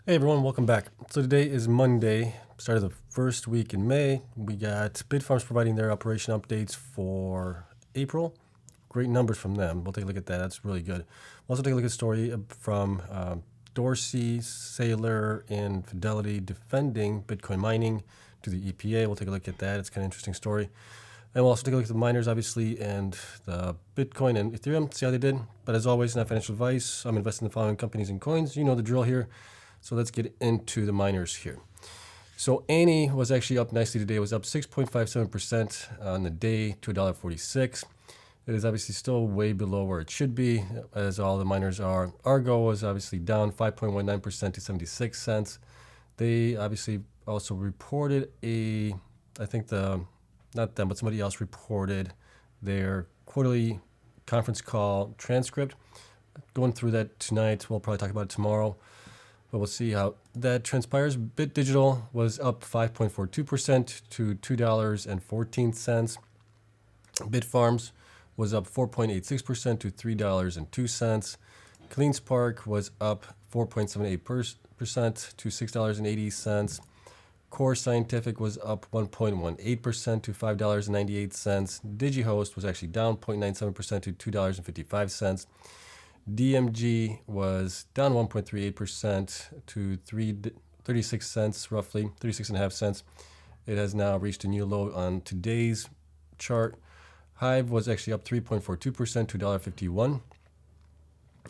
Hey everyone, welcome back. So today is Monday, start of the first week in May. We got Bitfarms providing their operation updates for April. Great numbers from them. We'll take a look at that. That's really good. We'll also take a look at a story from Dorsey, Saylor, and Fidelity defending Bitcoin mining to the EPA. We'll take a look at that. It's kind of an interesting story. And we'll also take a look at the miners, obviously, and the Bitcoin and Ethereum, see how they did. But as always, not financial advice. I'm investing in the following companies and coins. You know the drill here. So let's get into the miners here. So Annie was actually up nicely today. It was up 6.57% on the day to $1.46. It is obviously still way below where it should be, as all the miners are. Argo was obviously down 5.19% to 76 cents. They obviously also reported I think not them, but somebody else reported their quarterly conference call transcript. Going through that tonight. We'll probably talk about it tomorrow. But we'll see how that transpires. Digital was up 5.42% to $2.14. Bitfarms was up 4.86% to $3.02. Cleanspark was up 4.78% to $6.80. Core Scientific was up 1.18% to $5.98. Digihost was actually down 0.97% to $2.55. DMG was down 1.38% to 36 cents, roughly 36.5 cents. It has now reached a new low on today's chart. Hive was actually up 3.42% to $1.51.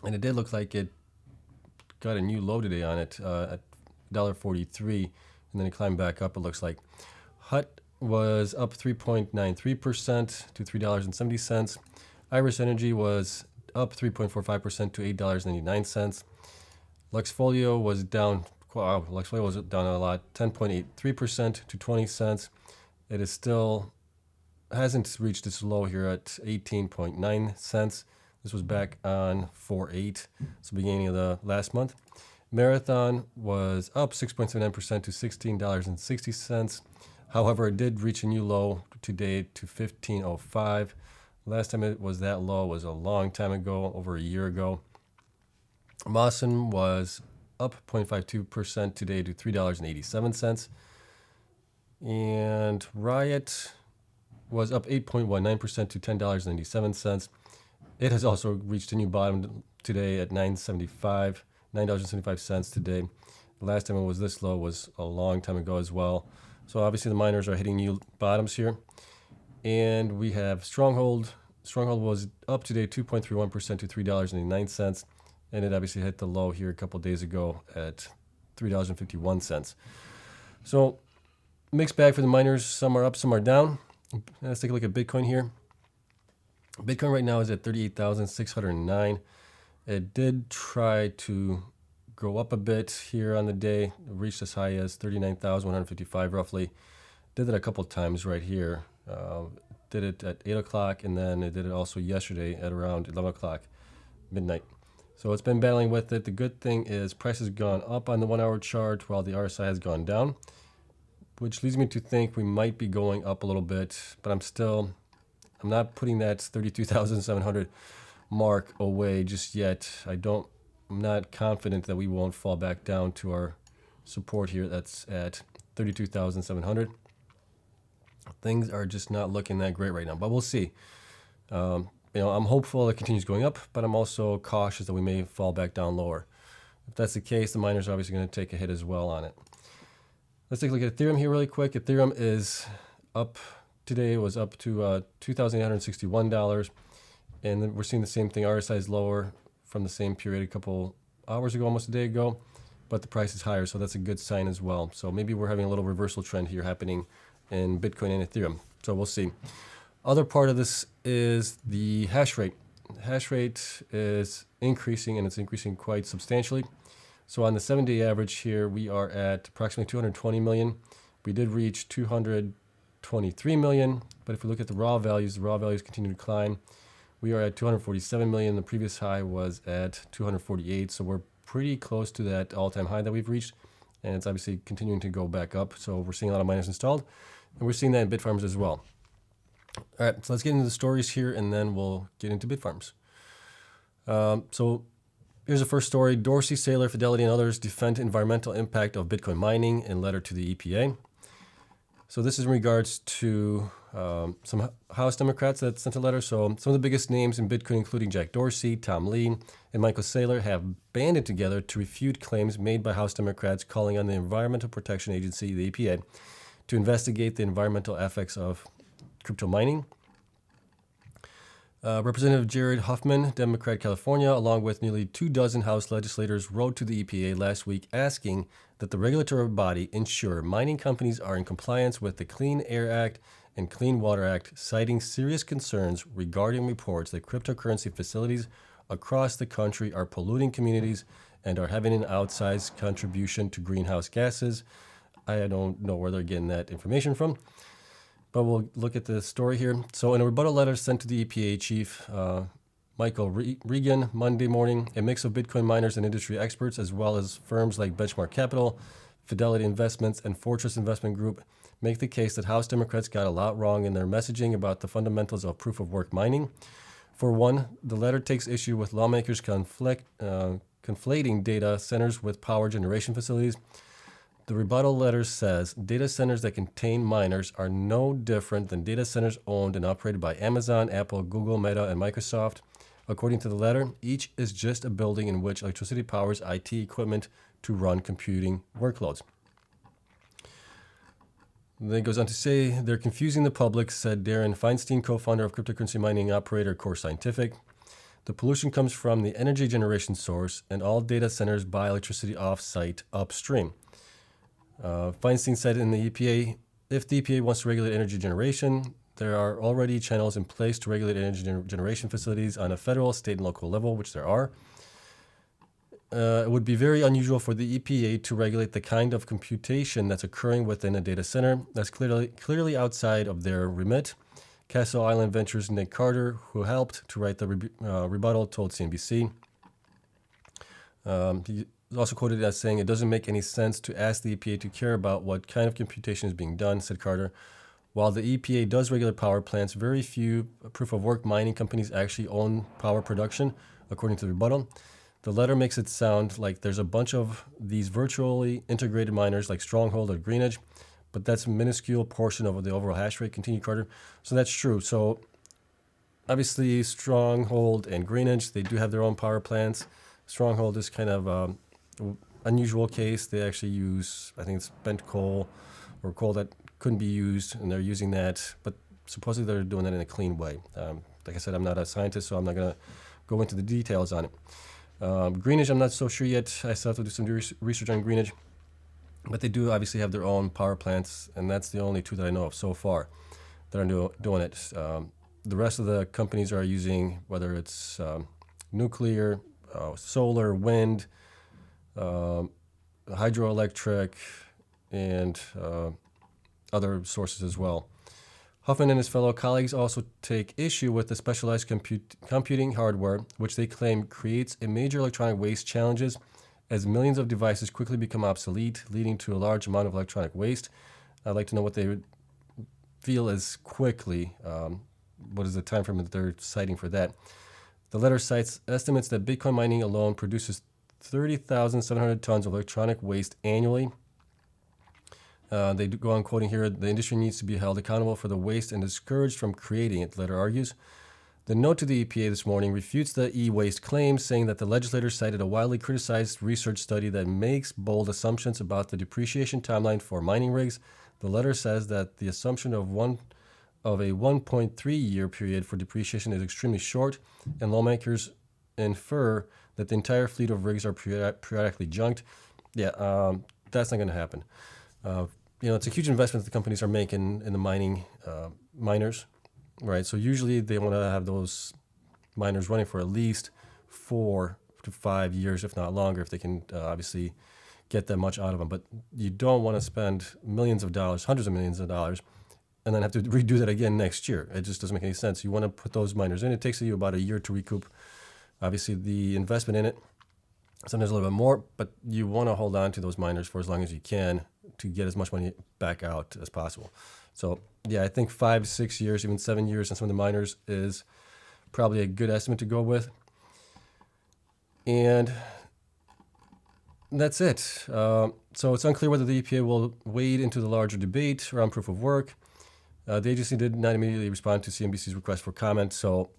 And it did look like it got a new low today on it at $1.43. And then it climbed back up, it looks like. HUT was up 3.93% to $3.70. Iris Energy was up 3.45% to $8.99. Luxxfolio was down. Wow, Luxxfolio was down a lot, 10.83% to 20 cents. It is still hasn't reached its low here at 18.9 cents. This was back on 4/8, so beginning of the last month. Marathon was up 6.79% to $16.60. However, it did reach a new low today to 15.05. Last time it was that low was a long time ago, over a year ago. Mawson was up 0.52% today to $3.87. And Riot was up 8.19% to $10.97. It has also reached a new bottom today at $9.75 today. The last time it was this low was a long time ago as well. So obviously the miners are hitting new bottoms here. And we have Stronghold. Stronghold was up today 2.31% to $3.89, and it obviously hit the low here a couple days ago at $3.51. So mixed bag for the miners. Some are up, some are down. Let's take a look at Bitcoin here. Bitcoin right now is at 38,609. It did try to go up a bit here on the day. It reached as high as 39,155 roughly. Did that a couple times right here. Did it at 8 o'clock, and then it did it also yesterday at around 11 o'clock, midnight. So it's been battling with it. The good thing is price has gone up on the 1 hour chart while the RSI has gone down, which leads me to think we might be going up a little bit, but I'm not putting that 32,700 mark away just yet. I'm not confident that we won't fall back down to our support here. That's at 32,700. Things are just not looking that great right now, but we'll see. I'm hopeful it continues going up, but I'm also cautious that we may fall back down lower. If that's the case, the miners are obviously going to take a hit as well on it. Let's take a look at Ethereum here really quick. Ethereum is up today. It was up to $2,861, and then we're seeing the same thing. RSI is lower from the same period a couple hours ago, almost a day ago, but the price is higher, so that's a good sign as well. So maybe we're having a little reversal trend here happening in Bitcoin and Ethereum. So we'll see. Other part of this is the hash rate. Hash rate is increasing, and it's increasing quite substantially. So on the 7-day average here, we are at approximately 220 million. We did reach 223 million, but if we look at the raw values continue to climb. We are at 247 million. The previous high was at 248, so we're pretty close to that all-time high that we've reached, and it's obviously continuing to go back up. So we're seeing a lot of miners installed, and we're seeing that in Bitfarms as well. All right, so let's get into the stories here, and then we'll get into Bitfarms. So Here's the first story. Dorsey, Saylor, Fidelity, and others defend environmental impact of Bitcoin mining in letter to the EPA. So this is in regards to some House Democrats that sent a letter. So some of the biggest names in Bitcoin, including Jack Dorsey, Tom Lee, and Michael Saylor, have banded together to refute claims made by House Democrats calling on the Environmental Protection Agency, the EPA, to investigate the environmental effects of crypto mining. Representative Jared Huffman, Democrat California, along with nearly 24 House legislators, wrote to the EPA last week asking that the regulatory body ensure mining companies are in compliance with the Clean Air Act and Clean Water Act, citing serious concerns regarding reports that cryptocurrency facilities across the country are polluting communities and are having an outsized contribution to greenhouse gases. I don't know where they're getting that information from. But we'll look at the story here. So in a rebuttal letter sent to the EPA chief, Michael Regan, Monday morning, a mix of Bitcoin miners and industry experts, as well as firms like Benchmark Capital, Fidelity Investments, and Fortress Investment Group, make the case that House Democrats got a lot wrong in their messaging about the fundamentals of proof-of-work mining. For one, the letter takes issue with lawmakers conflating data centers with power generation facilities. The rebuttal letter says data centers that contain miners are no different than data centers owned and operated by Amazon, Apple, Google, Meta, and Microsoft. According to the letter, each is just a building in which electricity powers IT equipment to run computing workloads. Then it goes on to say, they're confusing the public, said Darren Feinstein, co-founder of cryptocurrency mining operator Core Scientific. The pollution comes from the energy generation source, and all data centers buy electricity off-site upstream. Feinstein said in the EPA, if the EPA wants to regulate energy generation, there are already channels in place to regulate energy generation facilities on a federal, state, and local level, which there are. It would be very unusual for the EPA to regulate the kind of computation that's occurring within a data center that's clearly outside of their remit. Castle Island Ventures' Nick Carter, who helped to write the rebuttal, told CNBC. He also quoted as saying, it doesn't make any sense to ask the EPA to care about what kind of computation is being done, said Carter. While the EPA does regulate power plants, very few proof-of-work mining companies actually own power production, according to the rebuttal. The letter makes it sound like there's a bunch of these virtually integrated miners like Stronghold or Greenidge, but that's a minuscule portion of the overall hash rate, continued Carter. So that's true. So obviously Stronghold and Greenidge, they do have their own power plants. Stronghold is kind of unusual case. They actually use, I think it's spent coal or coal that couldn't be used, and they're using that, but supposedly they're doing that in a clean way. Like I said, I'm not a scientist, so I'm not going to go into the details on it. Greenidge, I'm not so sure yet. I still have to do some research on Greenidge, but they do obviously have their own power plants, and that's the only two that I know of so far that are doing it. The rest of the companies are using, whether it's nuclear, solar, wind, hydroelectric, and other sources as well. Huffman and his fellow colleagues also take issue with the specialized computing hardware, which they claim creates a major electronic waste challenges as millions of devices quickly become obsolete, leading to a large amount of electronic waste. I'd like to know what they would feel as quickly. What is the time frame that they're citing for that? The letter cites estimates that Bitcoin mining alone produces 30,700 tons of electronic waste annually. They go on quoting here, the industry needs to be held accountable for the waste and discouraged from creating it, the letter argues. The note to the EPA this morning refutes the e-waste claim, saying that the legislators cited a widely criticized research study that makes bold assumptions about the depreciation timeline for mining rigs. The letter says that the assumption of a 1.3 year period for depreciation is extremely short, and lawmakers infer that the entire fleet of rigs are periodically junked. Yeah, that's not going to happen. It's a huge investment that the companies are making in the miners, right? So usually they want to have those miners running for at least 4 to 5 years, if not longer, if they can obviously get that much out of them. But you don't want to spend millions of dollars, hundreds of millions of dollars, and then have to redo that again next year. It just doesn't make any sense. You want to put those miners in. It takes you about a year to recoup, obviously, the investment in it. Sometimes a little bit more, but you want to hold on to those miners for as long as you can to get as much money back out as possible. So, yeah, I think 5, 6 years, even 7 years on some of the miners is probably a good estimate to go with. And that's it. So it's unclear whether the EPA will wade into the larger debate around proof of work. The agency did not immediately respond to CNBC's request for comment. So,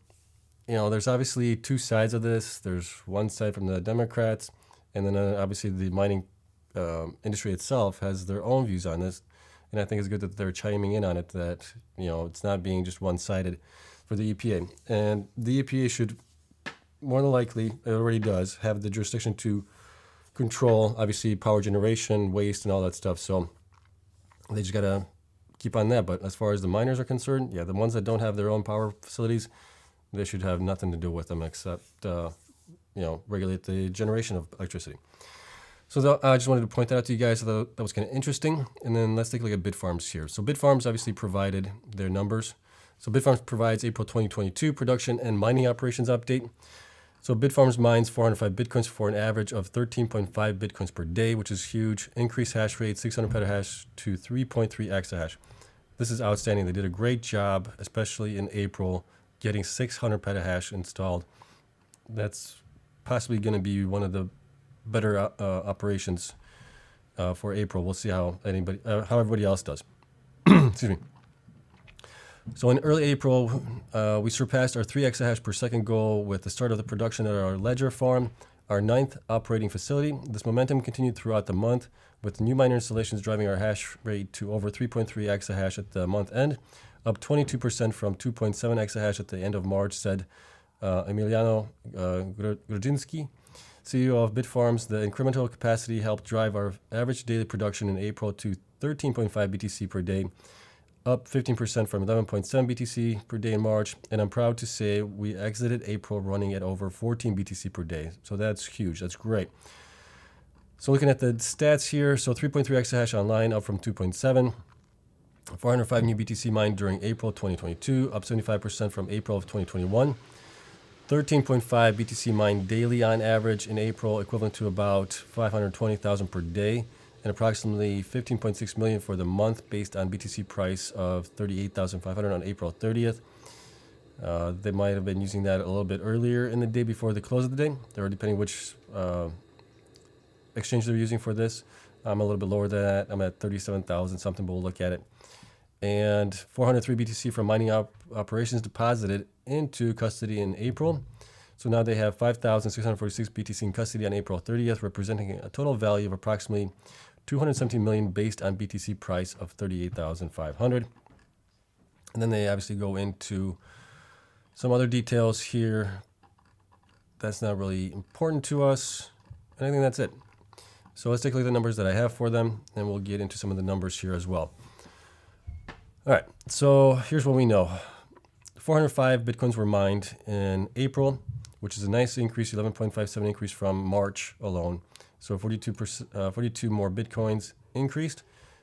there's obviously two sides of this. There's one side from the Democrats, and then obviously the mining industry itself has their own views on this. And I think it's good that they're chiming in on it, that, it's not being just one-sided for the EPA. And the EPA should, more than likely, it already does, have the jurisdiction to control, obviously, power generation, waste, and all that stuff. So they just got to keep on that. But as far as the miners are concerned, the ones that don't have their own power facilities, they should have nothing to do with them except, regulate the generation of electricity. So I just wanted to point that out to you guys. That was kind of interesting. And then let's take a look at Bitfarms here. So Bitfarms obviously provided their numbers. So Bitfarms provides April 2022 production and mining operations update. So Bitfarms mines 405 Bitcoins for an average of 13.5 Bitcoins per day, which is huge. Increased hash rate, 600 petahash to 3.3 exahash. This is outstanding. They did a great job, especially in April, getting 600 petahash installed. That's possibly going to be one of the better operations for April. We'll see how everybody else does. Excuse me. So in early April, we surpassed our 3 exahash per second goal with the start of the production at our Ledger farm, our 9th operating facility. This momentum continued throughout the month, with new miner installations driving our hash rate to over 3.3 exahash at the month end, up 22% from 2.7 exahash at the end of March, said Emiliano Grudzinski, CEO of Bitfarms. The incremental capacity helped drive our average daily production in April to 13.5 BTC per day, up 15% from 11.7 BTC per day in March. And I'm proud to say we exited April running at over 14 BTC per day. So that's huge. That's great. So looking at the stats here, so 3.3 exahash online, up from 2.7. 405 new BTC mined during April 2022, up 75% from April of 2021. 13.5 BTC mined daily on average in April, equivalent to about 520,000 per day, and approximately 15.6 million for the month based on BTC price of 38,500 on April 30th. They might have been using that a little bit earlier in the day before the close of the day, or depending which exchange they're using for this. I'm a little bit lower than that. I'm at 37,000 something, but we'll look at it. And 403 BTC from mining operations deposited into custody in April. So now they have 5,646 BTC in custody on April 30th, representing a total value of approximately 217 million based on BTC price of 38,500. And then they obviously go into some other details here. That's not really important to us. And I think that's it. So let's take a look at the numbers that I have for them, and we'll get into some of the numbers here as well. All right, so here's what we know. 405 Bitcoins were mined in April, which is a nice increase, 11.57 increase from March alone. So 42 more Bitcoins increased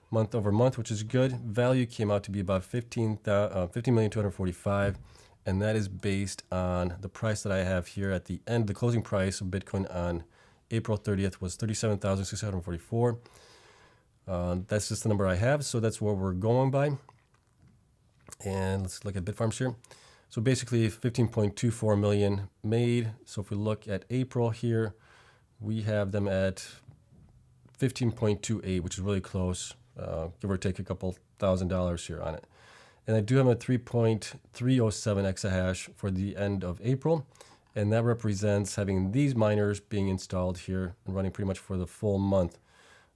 month over month, which is good. Value came out to be about 15,245,000, and that is based on the price that I have here at the end. The closing price of Bitcoin on April 30th was 37,644. That's just the number I have, so that's what we're going by. And let's look at Bitfarms here. So basically 15.24 million made. So if we look at April here, we have them at 15.28, which is really close, give or take a couple $1,000 here on it. And I do have a 3.307 exahash for the end of April. And that represents having these miners being installed here and running pretty much for the full month.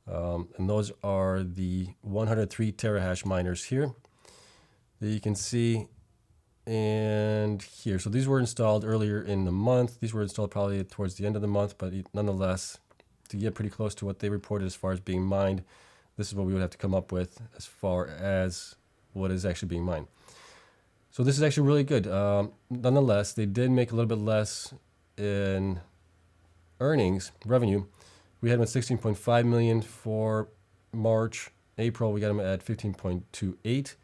And those are the 103 terahash miners here that you can see. And here, so these were installed earlier in the month. These were installed probably towards the end of the month, but nonetheless, to get pretty close to what they reported as far as being mined, this is what we would have to come up with as far as what is actually being mined. So this is actually really good. Nonetheless, they did make a little bit less in revenue. We had them at 16.5 million for March. April, we got them at 15.28.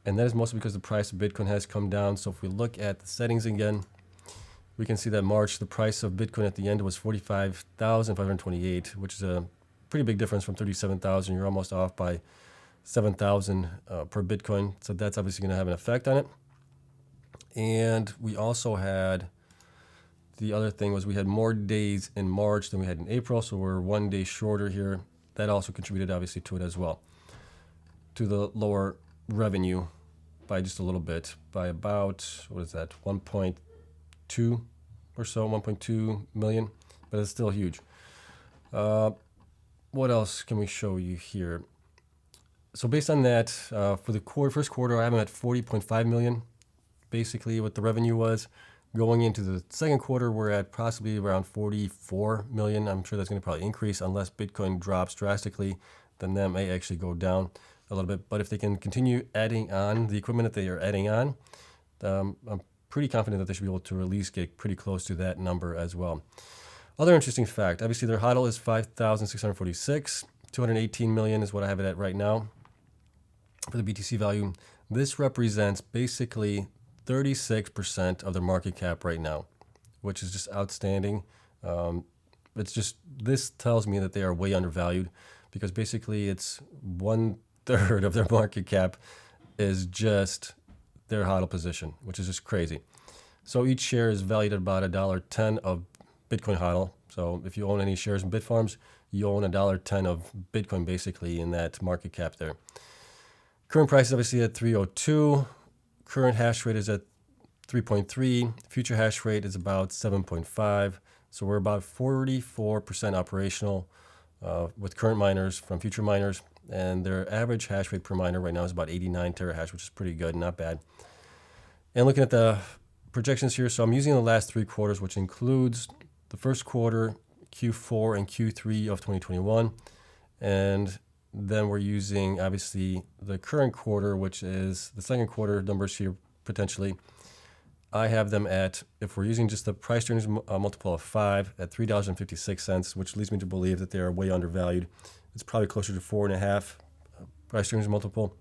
And that is mostly because the price of Bitcoin has come down. So if we look at the settings again, we can see that March, the price of Bitcoin at the end was 45,528, which is a pretty big difference from 37,000. You're almost off by 7,000 per Bitcoin. So that's obviously going to have an effect on it. And we also had the other thing was we had more days in March than we had in April, so we're 1 day shorter here. That also contributed obviously to it as well, to the lower revenue by just a little bit, by about, what is that, 1.2 or so, 1.2 million, but it's still huge. What else can we show you here? So based on that, for the first quarter, I have them at 40.5 million, basically what the revenue was. Going into the second quarter, we're at possibly around 44 million. I'm sure that's going to probably increase unless Bitcoin drops drastically. Then that may actually go down a little bit. But if they can continue adding on the equipment that they are adding on, I'm pretty confident that they should be able to at least get pretty close to that number as well. Other interesting fact, obviously their HODL is 5,646. 218 million is what I have it at right now for the BTC value. This represents basically 36% of their market cap right now, which is just outstanding. It's just, this tells me that they are way undervalued, because basically it's 1/3 of their market cap is just their HODL position, which is just crazy. So each share is valued at about $1.10 of Bitcoin HODL. So if you own any shares in Bitfarms, you own $1.10 of Bitcoin basically in that market cap there. Current price is obviously at 302. Current hash rate is at 3.3. Future hash rate is about 7.5. So we're about 44% operational with current miners from future miners. And their average hash rate per miner right now is about 89 terahash, which is pretty good, not bad. And looking at the projections here, so I'm using the last 3 quarters, which includes the first quarter, Q4, and Q3 of 2021. And then we're using, obviously, the current quarter, which is the second quarter numbers here, potentially. I have them at, if we're using just the price earnings multiple of 5, at $3.56, which leads me to believe that they are way undervalued. It's probably closer to 4.5 price earnings multiple.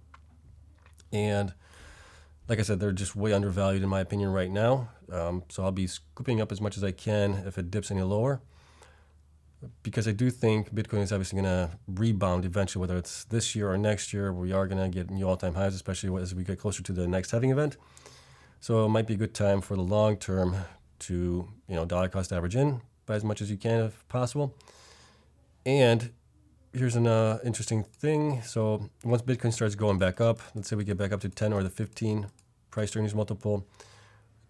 And like I said, they're just way undervalued in my opinion right now. So I'll be scooping up as much as I can if it dips any lower, because I do think Bitcoin is obviously going to rebound eventually, whether it's this year or next year. We are going to get new all-time highs, especially as we get closer to the next halving event. So it might be a good time for the long term to, dollar cost average in by as much as you can if possible. And here's an interesting thing. So once Bitcoin starts going back up, let's say we get back up to 10 or the 15 price earnings multiple,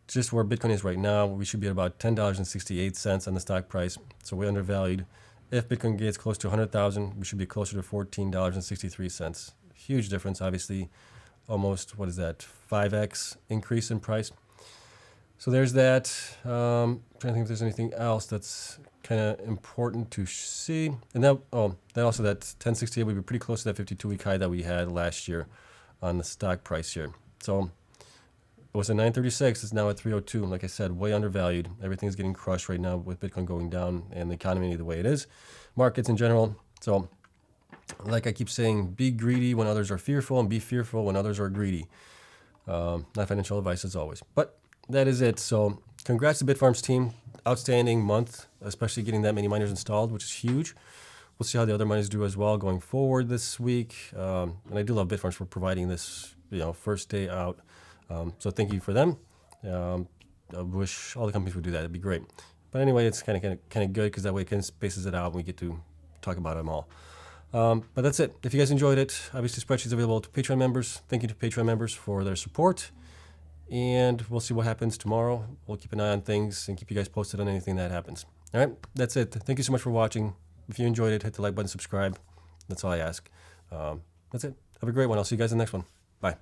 just where Bitcoin is right now, we should be at about $10.68 on the stock price. So way undervalued. If Bitcoin gets close to 100,000, we should be closer to $14.63. Huge difference, obviously. Almost, 5x increase in price. So there's that. Trying to think if there's anything else that's kind of important to see. And that also, that 1068 would be pretty close to that 52-week high that we had last year on the stock price here. So it was at 936, it's now at 302. Like I said, way undervalued. Everything's getting crushed right now with Bitcoin going down and the economy the way it is. Markets in general. So like I keep saying, be greedy when others are fearful, and be fearful when others are greedy. Not financial advice as always. But that is it. So congrats to Bitfarms team. Outstanding month, especially getting that many miners installed, which is huge. We'll see how the other miners do as well going forward this week. And I do love Bitfarms for providing this, first day out. So thank you for them. I wish all the companies would do that. It'd be great. But anyway, it's kind of good because that way it kind of spaces it out and we get to talk about them all. But that's it. If you guys enjoyed it, obviously spreadsheets available to Patreon members. Thank you to Patreon members for their support. And we'll see what happens tomorrow. We'll keep an eye on things and keep you guys posted on anything that happens. All right, that's it. Thank you so much for watching. If you enjoyed it, hit the like button, subscribe. That's all I ask. That's it. Have a great one. I'll see you guys in the next one. Bye.